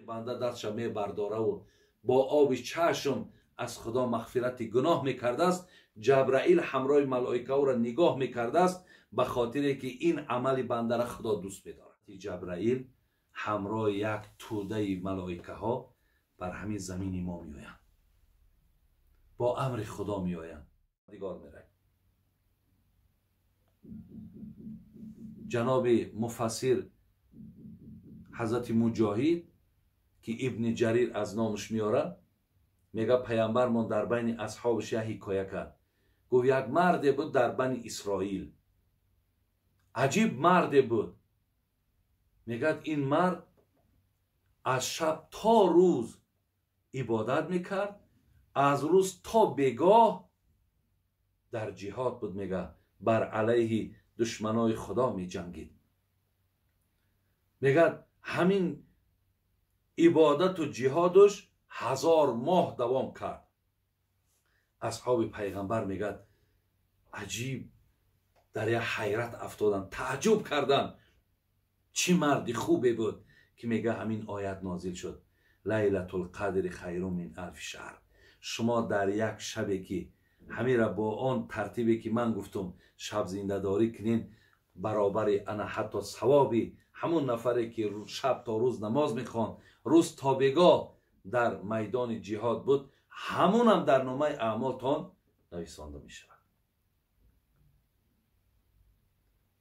بنده دستش می برداره و با آب چشم از خدا مغفرت گناه میکرده است. جبرائیل همراه ملائکه او را نگاه میکرده است به خاطر که این عمل بنده را خدا دوست می‌دارد. جبرائیل همراه یک توده ملائکه ها بر همین زمین ما میآیند، با امر خدا میآیند. دیگار میره جناب مفسر حضرت مجاهد که ابن جریر از نامش میاره، میگه پیامبرمون در بین اصحابش یک حکایه کرد. گفت یک مرد بود در بنی اسرائیل، عجیب مرد بود. میگه این مرد از شب تا روز عبادت میکرد، از روز تا بگاه در جهاد بود. میگه بر علیه دشمنای خدا می جنگید. میگه همین عبادت و جهادش 1000 ماه دوام کرد. اصحاب پیغمبر میگه عجیب، در یک حیرت افتادن، تعجب کردن چی مردی خوبی بود که میگه همین آیت نازل شد لیلة القدر خیر من الف شهر. شما در یک شبی که همین را با آن ترتیبی که من گفتم شب زنده داری کنین، برابر انا حتی ثوابی همون نفری که شب تا روز نماز میخوان، روز تا بگاه در میدان جهاد بود، همون هم در نامه اعمالتان نویسانده میشود.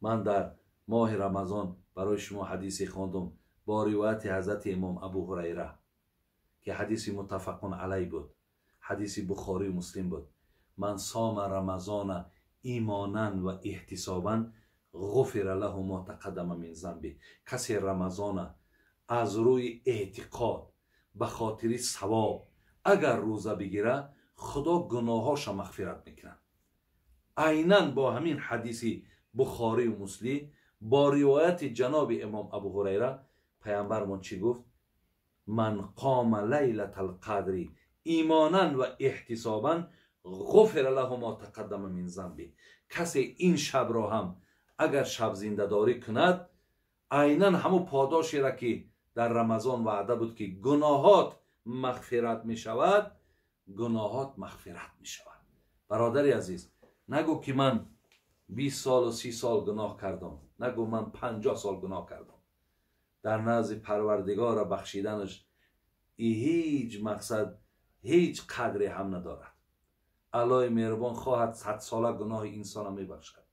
من در ماه رمضان برای شما حدیثی خواندم با روایت حضرت امام ابو هریره که حدیث متفق علیه بود، حدیث بخاری و مسلم بود. من صام رمضان ایمانا و احتسابا غفر له ما تقدم من ذنبه. کسی رمضان از روی اعتقاد به خاطر ثواب اگر روزه بگیره، خدا گناهاش مغفرت میکنه. عیناً با همین حدیث بخاری و مسلم با روایت جناب امام ابو هریره پیامبرمون چی گفت؟ من قام لیلة القدر ایمانا و احتسابا غفر له ما تقدم من ذنبه. کسی این شب را هم اگر شب زنده داری کند، عیناً همون پاداشی را که در رمضان وعده بود که گناهات مغفرت می شود، گناهات مغفرت می شود. برادری عزیز، نگو که من 20 سال و 30 سال گناه کردم، نگو من 50 سال گناه کردم. در نزد پروردگار بخشیدنش هیچ مقصد، هیچ قدری هم ندارد. الله مهربان خواهد 100 ساله گناه انسان می بخشد.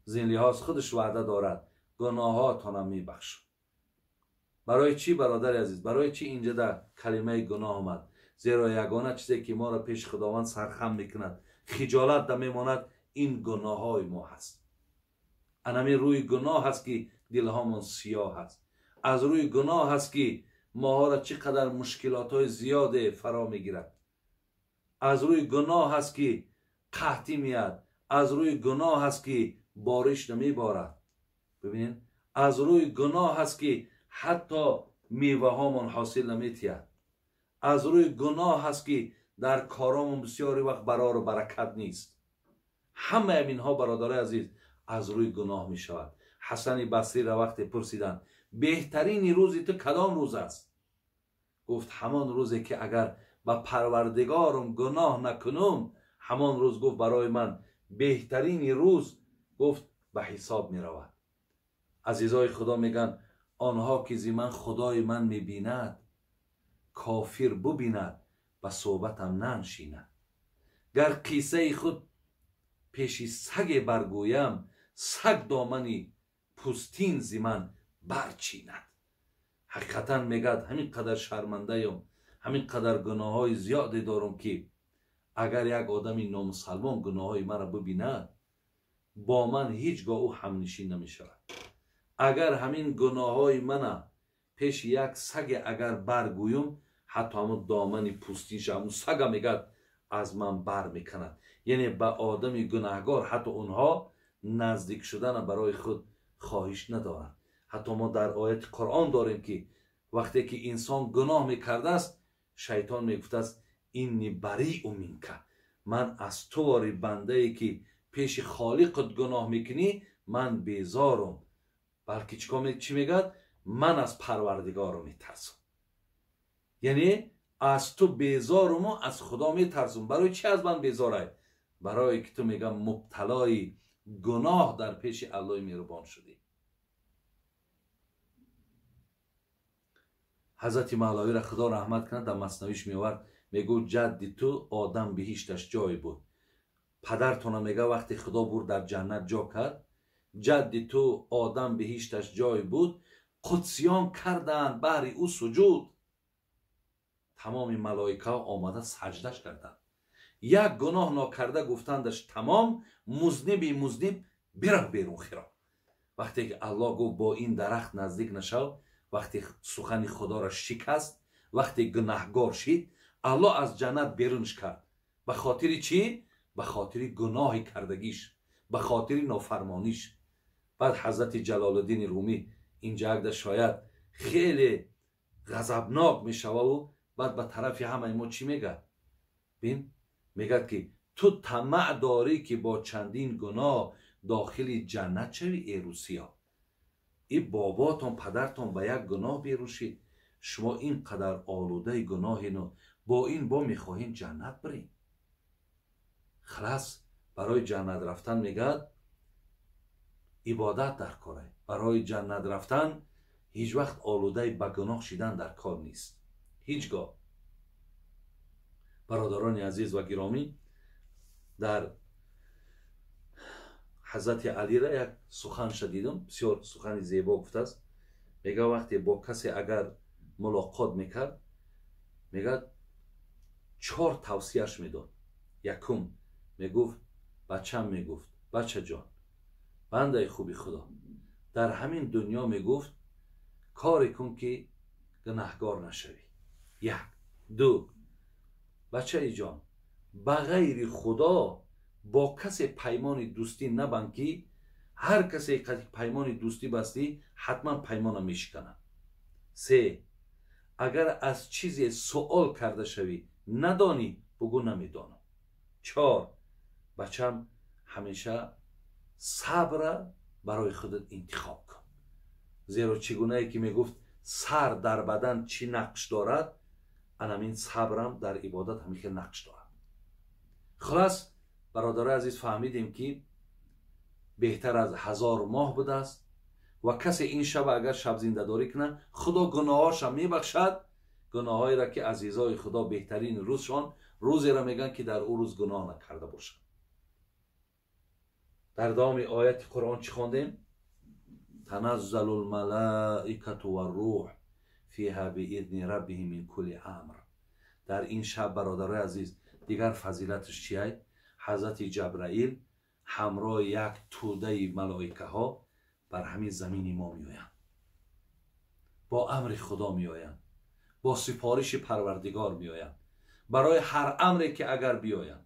زین لحاظ خودش وعده دارد گناهاتان هم می بخشد. برای چی برادر عزیز؟ برای چی اینجا در کلمه گناه آمد؟ زیرا یگانه چیزی که ما را پیش خداوند سرخم میکند، خجالت در میماند، این گناه های ما هست. انمی روی گناه هست که دلهامون سیاه هست. از روی گناه هست که ما را چقدر مشکلات های زیاده فرا میگیرد. از روی گناه هست که قحطی میاد. از روی گناه هست که بارش نمیبارد. ببینید، از روی گناه هست که حتی میوه هامون حاصل نمیتید. از روی گناه هست که در کارامون بسیاری وقت برار و برکت نیست. همه اینها برادر عزیز از روی گناه می شود. حسن بصری را وقت پرسیدن بهترین روزی تو کدام روز است؟ گفت همان روزی که اگر با پروردگارم گناه نکنم، همان روز گفت برای من بهترین روز، گفت به حساب می رود. عزیزای خدا میگن آنها که زی من خدای من می بیند، کافر ببیند و صحبتم ننشیند. گر قیصه خود پیشی سگ برگویم، سگ دامنی پوستین زی من برچیند. حقیقتا میگد همین قدر شرمنده ایم، همین قدر گناه های زیادی دارم که اگر یک آدمی نامسلمان گناه های مرا ببیند، با من هیچگاه او همنشین نمی شود. اگر همین گناه های من پیش یک سگ اگر برگویم، حتی همون دامن پوستیش همون سگ میگد از من بر میکند. یعنی به آدمی گناهگار حتی اونها نزدیک شدن برای خود خواهش ندارند. حتی ما در آیت قرآن داریم که وقتی که انسان گناه میکرده است، شیطان میگفته است اینی بریء منک، من از تو واری بنده ای که پیش خالقت گناه میکنی من بیزارم. بلکه چی میگد؟ من از پروردگار میترسم. یعنی از تو بیزارم و از خدا میترسم. برای چی از من بیزاره؟ برای که تو میگم مبتلای گناه در پیش الله مهربان شدی. حضرت مولاوی را خدا رحمت کنه در مثنویش میآورد، میگو جدی تو آدم بهشتش جای بود. پدرتون میگه وقتی خدا برد در جنت جا کرد، جدی تو آدم بهشتش جای بود، قدسیان کردند بهر او سجود. تمام ملائکه آمده سجدش کردند. یک گناه ناکرده گفتندش تمام، مذنب بره بیرون خیرا. وقتی که الله گفت با این درخت نزدیک نشو، وقتی سخن خدا را شکست، وقتی گناهگار شد، الله از جنت بیرونش کرد. به خاطر چی؟ به خاطر گناه کردگیش، به خاطر نافرمانیش. بعد حضرت جلال الدین رومی اینجا اگه شاید خیلی غضبناک میشوه و بعد به طرف همه ما چی میگه؟ بین میگه که تو طمع داری که با چندین گناه داخل جنت شوی. ای روسیا، این باباتون پدرتون به یک گناه بیروشید، شما اینقدر آلوده گناهینو با این با میخواهین جنت برین. خلاص برای جنت رفتن میگه عبادت در کاره. برای جنت رفتن هیچ وقت آلوده به گناه شدن در کار نیست، هیچگاه. برادران عزیز و گرامی، در حضرت علی را یک سخن شدیدم، بسیار سخن زیبا گفته است. میگه وقتی با کسی اگر ملاقات میکرد، میگه 4 توصیهش میداد. یکم میگفت بچم، میگفت بچه جان، بنده خوبی خدا، در همین دنیا میگفت کاری کن که گناهگار نشوی. 1. 2. بچه جان، بغیر خدا با کسی پیمان دوستی نبند که هر کسی که پیمان دوستی بستی حتما پیمان میشکنه. 3. اگر از چیزی سوال کرده شوی ندانی، بگو نمیدانم. 4. بچم همیشه صبر برای خودت انتخاب کن، زیرا چگونه ای که میگفت سر در بدن چی نقش دارد، این صبرم در عبادت همیشه نقش دارد. خلاص برادر عزیز فهمیدیم که بهتر از 1000 ماه بوده است و کسی این شب اگر شب زنده داری کنه، خدا گناهاش میبخشد. گناهایی را که عزیزای خدا بهترین روزشان روزی را میگن که در او روز گناه نکرده باشند. در دام آیت قرآن چی خواندیم؟ تنزل الملائکة و الروح فیها باذن ربهم من کل امر. در این شب برادر عزیز دیگر فضیلتش چیه؟ حضرت جبرائیل همراه یک توده ملائکه ها بر همین زمین ما میآیند، با امر خدا میآیند، با سفارش پروردگار میآیند، برای هر امری که اگر بیایند.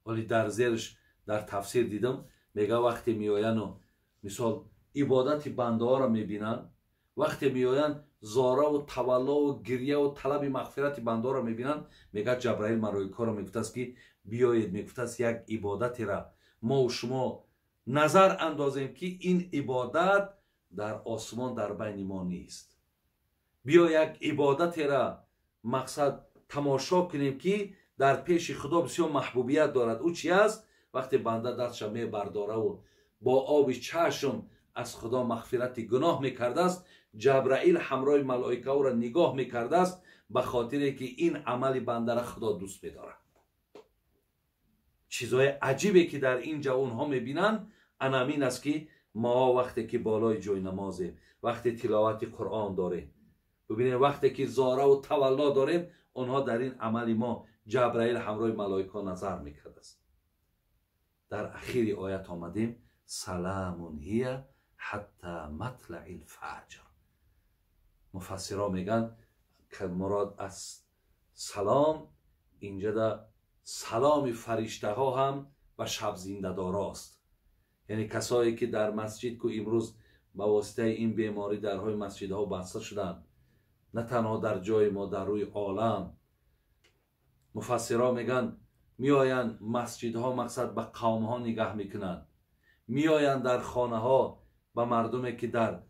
ولی در زیرش در تفسیر دیدم میگه وقتی میآیند و مثال عبادت بنده ها را میبینن، وقتی میآیند زاره و تولا و گریه و طلب مغفرت بنده ها را میبینن، میگه جبرائیل ملائکه را میگفت است که بیایید، میگفت است یک عبادتی را ما و شما نظر اندازیم که این عبادت در آسمان در بین ما نیست. بیا یک عبادتی را مقصد تماشا کنیم که در پیش خدا بسیار محبوبیت دارد. او چی است؟ وقتی بنده دستش می برداره و با آب چشم از خدا مغفرت گناه میکرده است، جبرائیل همراه ملائکه او را نگاه میکرده است، به خاطر که این عمل بنده را خدا دوست میدارد. چیزهای عجیبی که در اینجا اونها میبینن انامین است که ما وقتی که بالای جای نمازیم، وقتی تلاوت قرآن داریم، ببینید وقتی که زاره و تولا داریم، اونها در این عمل ما جبرائیل همراه ملائکه نظر میکرده است. در اخیر آیت آمدیم سلام هی حتی مطلع الفجر. مفسران میگن که مراد از سلام اینجا در سلام فرشته ها هم به شب زنده داراست. یعنی کسایی که در مسجد که امروز به واسطه این بیماری درهای مسجدها بسته شدند، نه تنها در جای ما، در روی عالم، مفسران میگن میآیند مسجدها مقصد به قوم ها نگاه میکنند، میآیند در خانه ها به مردمی که در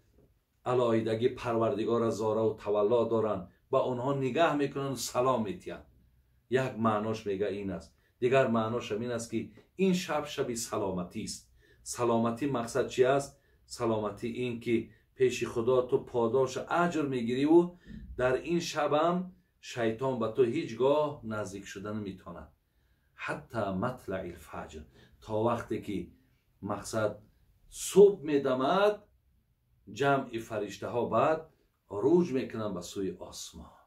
علایدگی پروردگار زاره و تولا دارن با اونها نگاه میکنن سلام میتین. یک معناش میگه این است. دیگر معناش این است که این شب شب سلامتی است. سلامتی مقصد چی است؟ سلامتی این که پیش خدا تو پاداش اجر میگیری و در این شب هم شیطان به تو هیچگاه نزدیک شدن نمیتونه. حتی مطلع الفجر، تا وقتی که مقصد صبح میدمد جمع فرشته ها بعد عروج میکنن به سوی آسمان.